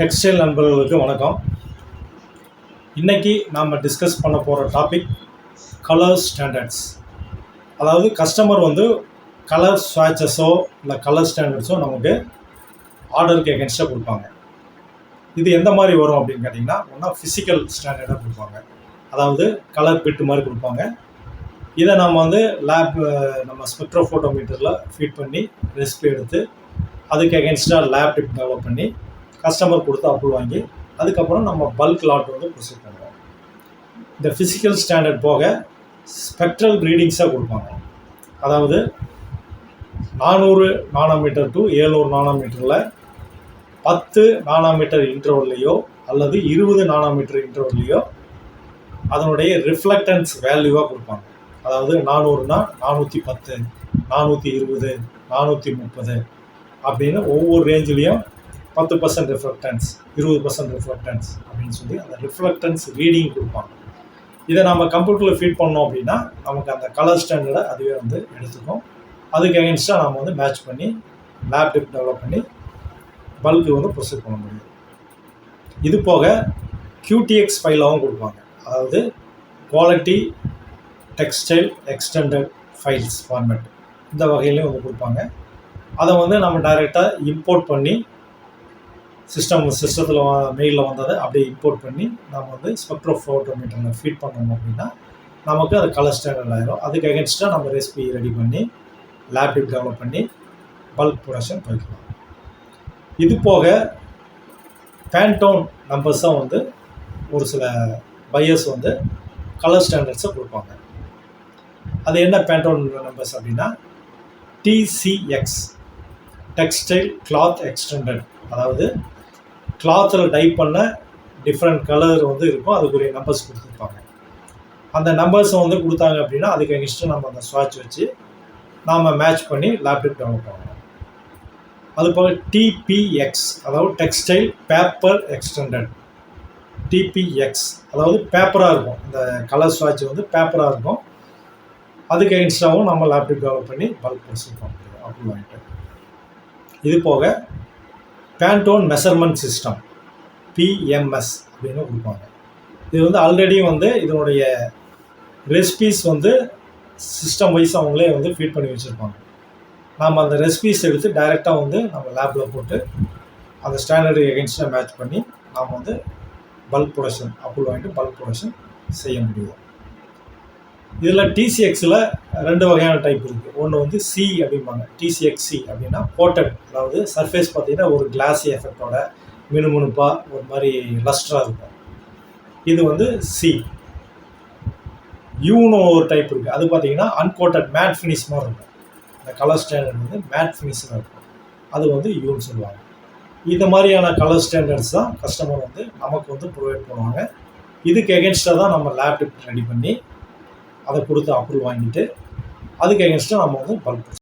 Textile நண்பர்களுக்கு வணக்கம். இன்றைக்கி நாம் டிஸ்கஸ் பண்ண போகிற டாபிக் கலர் ஸ்டாண்டர்ட்ஸ். அதாவது கஸ்டமர் கலர் ஸ்வாட்சஸோ இல்லை கலர் ஸ்டாண்டர்ட்ஸோ நமக்கு ஆர்டருக்கு எகென்ஸ்டாக கொடுப்பாங்க. இது எந்த மாதிரி வரும் அப்படின்னு கேட்டிங்கன்னா, ஒன்றா ஃபிசிக்கல் ஸ்டாண்டர்டாக கொடுப்பாங்க. அதாவது கலர் பிட்டு மாதிரி கொடுப்பாங்க. இதை நம்ம நம்ம ஸ்பெக்ட்ரோஃபோட்டோமீட்டரில் ஃபீட் பண்ணி ரெசிபி எடுத்து அதுக்கு எகென்ஸ்டாக லேப் டிப் டெவலப் பண்ணி கஸ்டமர் கொடுத்து அப்ரூவ் வாங்கி அதுக்கப்புறம் நம்ம பல்க் லாட் ப்ரொசீட் பண்ணுவோம். இந்த ஃபிசிக்கல் ஸ்டாண்டர்ட் போக ஸ்பெக்ட்ரல் ரீடிங்ஸாக கொடுப்பாங்க. அதாவது 400 நானோமீட்டர் டு 700 நானோமீட்டரில் 10 நானோமீட்டர் இன்டர்வல்லையோ அல்லது 20 நானோமீட்டர் இன்டர்வல்லையோ அதனுடைய ரிஃப்ளெக்டன்ஸ் வேல்யூவாக கொடுப்பாங்க. அதாவது 400னா 410, 420, 430 அப்படின்னு ஒவ்வொரு ரேஞ்சிலையும் 10% ரிஃப்ளெக்டன்ஸ், 20% ரிஃப்ளெக்டன்ஸ் அப்படின்னு சொல்லி அந்த ரிஃப்ளெக்டன்ஸ் ரீடிங் கொடுப்பாங்க. இதை நம்ம கம்ப்யூட்டரில் ஃபீட் பண்ணோம் அப்படின்னா நமக்கு அந்த கலர் ஸ்டாண்டர்டை அதுவே எடுத்துக்கும். அதுக்கு எகென்ஸ்டாக நம்ம மேட்ச் பண்ணி லேப் டிப் டெவலப் பண்ணி பல்க்கு ப்ரொசீட் பண்ண முடியும். இது போக QTX ஃபைலாகவும் கொடுப்பாங்க. அதாவது quality textile extended files format இந்த வகையிலையும் கொடுப்பாங்க. அதை நம்ம டைரெக்டாக இம்போர்ட் பண்ணி சிஸ்டத்தில் மெயிலில் வந்ததை அப்படியே இம்போர்ட் பண்ணி நம்ம ஸ்பெக்ட்ரோஃபோட்டோமீட்டரில் ஃபீட் பண்ணோம் அப்படின்னா நமக்கு அது கலர் ஸ்டாண்டர்ட் ஆகிடும். அதுக்கு எகென்ஸ்டாக நம்ம ரெசிபி ரெடி பண்ணி லேப் டிப் டெவலப் பண்ணி பல்க் ப்ரொடக்ஷன் போய்க்கலாம். இது போக பேண்டோன் நம்பர்ஸாக ஒரு சில பையர்ஸ் கலர் ஸ்டாண்டர்ட்ஸை கொடுப்பாங்க. அது என்ன பேண்டோன் நம்பர்ஸ் அப்படின்னா TCX டெக்ஸ்டைல் கிளாத் எக்ஸ்டெண்டட். அதாவது கிளாத்தில் டைப் பண்ண டிஃப்ரெண்ட் கலர் இருக்கும். அதுக்குரிய நம்பர்ஸ் கொடுத்துருப்பாங்க. அந்த நம்பர்ஸை கொடுத்தாங்க அப்படின்னா அதுக்கு எகென்ஸ்டாக நம்ம அந்த ஸ்வாட்ச் வச்சு நாம் மேட்ச் பண்ணி லேப்டாப் டெவலப் பண்ணணும். அது போக TPX அதாவது டெக்ஸ்டைல் பேப்பர் எக்ஸ்டெண்டட். TPX அதாவது பேப்பராக இருக்கும். இந்த கலர் ஸ்வாட்ச் பேப்பராக இருக்கும். அதுக்கு எகென்ஸ்டாகவும் நம்ம லேப்டாப் டெவலப் பண்ணி பல்க் ப்ரொசீட் பண்ண முடியும் அப்படி வாங்கிட்டு. இது போக பேண்டோன் மெஷர்மெண்ட் சிஸ்டம் PMS அப்படின்னு கொடுப்பாங்க. இது ஆல்ரெடி இதனுடைய ரெசிபீஸ் சிஸ்டம் வைஸ் அவங்களே ஃபீட் பண்ணி வச்சுருப்பாங்க. நாம் அந்த ரெசிபீஸ் எடுத்து டைரெக்டாக நம்ம லேபில் போட்டு அந்த ஸ்டாண்டர்டு எகென்ஸ்டாக மேட்ச் பண்ணி நாம் பல்க் ப்ரொடக்ஷன் அப்ரூவ் வாங்கிட்டு பல்க் ப்ரொடக்ஷன் செய்ய முடியும். இதில் TCXயில் 2 வகையான டைப் இருக்குது. ஒன்று C அப்படிம்பாங்க. TCXC அப்படின்னா கோட்டட், அதாவது சர்ஃபேஸ் பார்த்திங்கன்னா ஒரு கிளாஸி எஃபெக்டோட மினுமினுப்பாக ஒரு மாதிரி லஸ்டராக இருக்கும். இது C. Uன்னு ஒரு டைப் இருக்குது. அது பார்த்திங்கன்னா அன்கோட்டட் மேட் ஃபினிஷ் மாதிரி இருக்கும். இந்த கலர் ஸ்டாண்டர்ட் மேட் ஃபினிஷில் இருக்கும். அது Uன்னு சொல்லுவாங்க. இந்த மாதிரியான கலர் ஸ்டாண்டர்ட்ஸ் தான் கஸ்டமர் நமக்கு ப்ரொவைட் பண்ணுவாங்க. இதுக்கு எகென்ஸ்டாக தான் நம்ம லேப்டாப் ரெடி பண்ணி அதை கொடுத்து அப்ரூவ் வாங்கிட்டு அதுக்கு எகென்ஸ்டாக நம்ம பல்க்